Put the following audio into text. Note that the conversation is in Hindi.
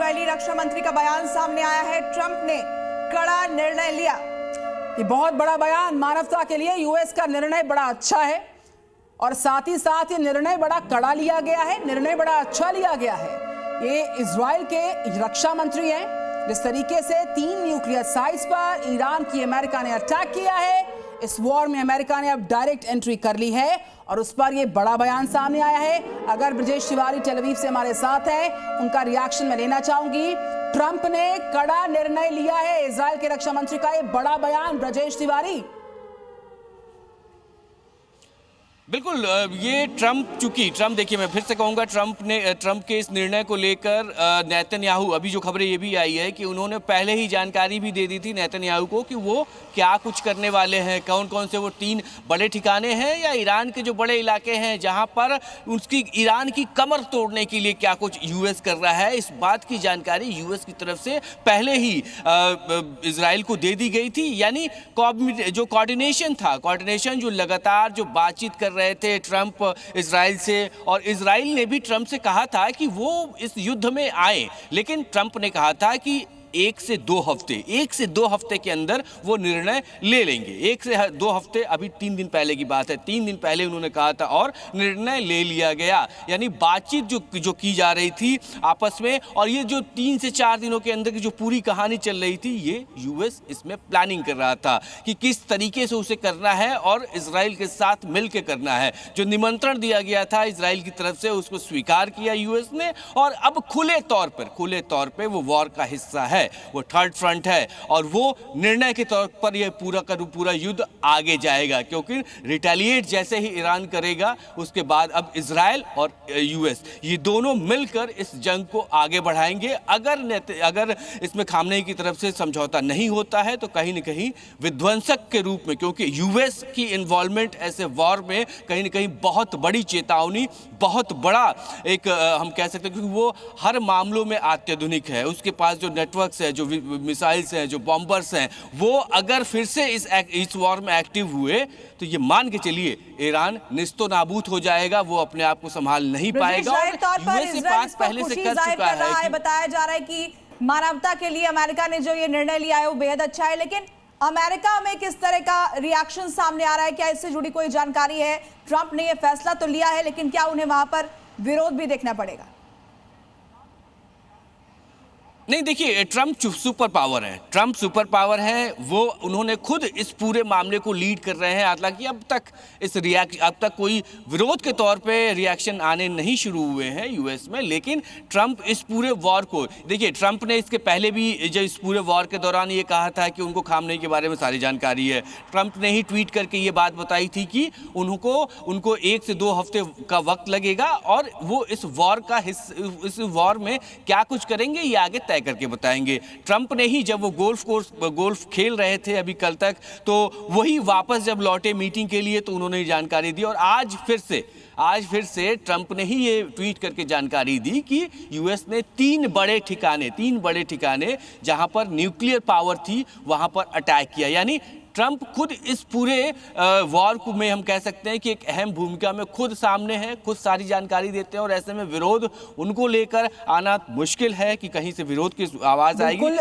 इजरायली रक्षा मंत्री का बयान सामने आया है। ट्रंप ने कड़ा निर्णय लिया। ये बहुत बड़ा बयान, मानवता के लिए यूएस का निर्णय बड़ा अच्छा है और साथ ही साथ ये निर्णय बड़ा कड़ा लिया गया है, निर्णय बड़ा अच्छा लिया गया है। ये इजराइल के रक्षा मंत्री हैं। जिस तरीके से 3 न्यूक्लियर साइट्स पर ईरान की अमेरिका ने अटैक किया है, इस वॉर में अमेरिका ने अब डायरेक्ट एंट्री कर ली है और उस पर यह बड़ा बयान सामने आया है। अगर ब्रजेश तिवारी टेल अवीव से हमारे साथ हैं, उनका रिएक्शन मैं लेना चाहूंगी। ट्रंप ने कड़ा निर्णय लिया है, इजराइल के रक्षा मंत्री का यह बड़ा बयान। ब्रजेश तिवारी। बिल्कुल, ये ट्रंप देखिए, मैं फिर से कहूंगा, ट्रंप के इस निर्णय को लेकर नेतन्याहू, अभी जो खबरें ये भी आई है कि उन्होंने पहले ही जानकारी भी दे दी थी नेतन्याहू को कि वो क्या कुछ करने वाले हैं, कौन कौन से वो 3 बड़े ठिकाने हैं या ईरान के जो बड़े इलाके हैं जहां पर उसकी ईरान की कमर तोड़ने के लिए क्या कुछ यूएस कर रहा है। इस बात की जानकारी यूएस की तरफ से पहले ही इजराइल को दे दी गई थी। यानी जो कोऑर्डिनेशन जो लगातार जो बातचीत कर रहे थे ट्रंप इजराइल से, और इजराइल ने भी ट्रंप से कहा था कि वो इस युद्ध में आए, लेकिन ट्रंप ने कहा था कि 1 से 2 हफ्ते के अंदर वो निर्णय ले लेंगे। 1 से 2 हफ्ते, अभी 3 दिन पहले की बात है, 3 दिन पहले उन्होंने कहा था और निर्णय ले लिया गया। यानी बातचीत जो की जा रही थी आपस में, और ये जो 3 से 4 दिनों के अंदर की जो पूरी कहानी चल रही थी, ये यूएस इसमें प्लानिंग कर रहा था कि किस तरीके से उसे करना है और इजराइल के साथ मिलकर करना है। जो निमंत्रण दिया गया था इजराइल की तरफ से, उसको स्वीकार किया यूएस ने और अब खुले तौर पर वो वॉर का हिस्सा है, वो थर्ड फ्रंट है और वो निर्णय के तौर पर यह पूरा युद्ध आगे जाएगा, क्योंकि रिटेलिएट जैसे ही ईरान करेगा उसके बाद अब इजराइल और यूएस ये दोनों मिलकर इस जंग को आगे बढ़ाएंगे। अगर इसमें खामनेई की तरफ से समझौता नहीं होता है तो कहीं न कहीं विध्वंसक के रूप में, क्योंकि यूएस की इन्वॉल्वमेंट ऐसे वॉर में कहीं न कहीं बहुत बड़ी चेतावनी, बहुत बड़ा एक हम कह सकते हैं, क्योंकि वो हर मामलों में अत्याधुनिक है, उसके पास जो नेटवर्क है, जो मिसाइल्स हैं, जो बॉम्बर्स हैं, वो अगर फिर से इस वॉर में एक्टिव हुए तो ये मान के चलिए ईरान निस्तो नाबूद हो जाएगा, वो अपने आप को संभाल नहीं पाएगा। यूएस से बात पहले से कर चुका है। बताया जा रहा है कि मानवता के लिए अमेरिका ने जो ये निर्णय लिया है वो बेहद अच्छा है, लेकिन अमेरिका में किस तरह का रिएक्शन सामने आ रहा है? क्या इससे जुड़ी कोई जानकारी है? ट्रंप ने यह फैसला तो लिया है, लेकिन क्या उन्हें वहां पर विरोध भी देखना पड़ेगा? नहीं, देखिए, ट्रंप सुपर पावर है, वो उन्होंने खुद इस पूरे मामले को लीड कर रहे हैं। हालांकि अब तक कोई विरोध के तौर पे रिएक्शन आने नहीं शुरू हुए हैं यूएस में, लेकिन ट्रंप इस पूरे वॉर को, देखिए, ट्रंप ने इसके पहले भी जो इस पूरे वॉर के दौरान ये कहा था कि उनको खामनेई के बारे में सारी जानकारी है। ट्रंप ने ही ट्वीट करके ये बात बताई थी कि उनको 1 से 2 हफ्ते का वक्त लगेगा और वो इस वॉर में क्या कुछ करेंगे ये आगे तय करके बताएंगे। ट्रंप ने ही, जब वो गोल्फ खेल रहे थे अभी कल तक, तो वही वापस जब लौटे मीटिंग के लिए तो उन्होंने जानकारी दी, और आज फिर से ट्रंप ने ही ये ट्वीट करके जानकारी दी कि यूएस ने 3 बड़े ठिकाने जहां पर न्यूक्लियर पावर थी वहां पर अटैक किया। यानी ट्रंप खुद इस पूरे वॉर में हम कह सकते हैं कि एक अहम भूमिका में खुद सामने है, खुद सारी जानकारी देते हैं, और ऐसे में विरोध उनको लेकर आना मुश्किल है कि कहीं से विरोध की आवाज आएगी।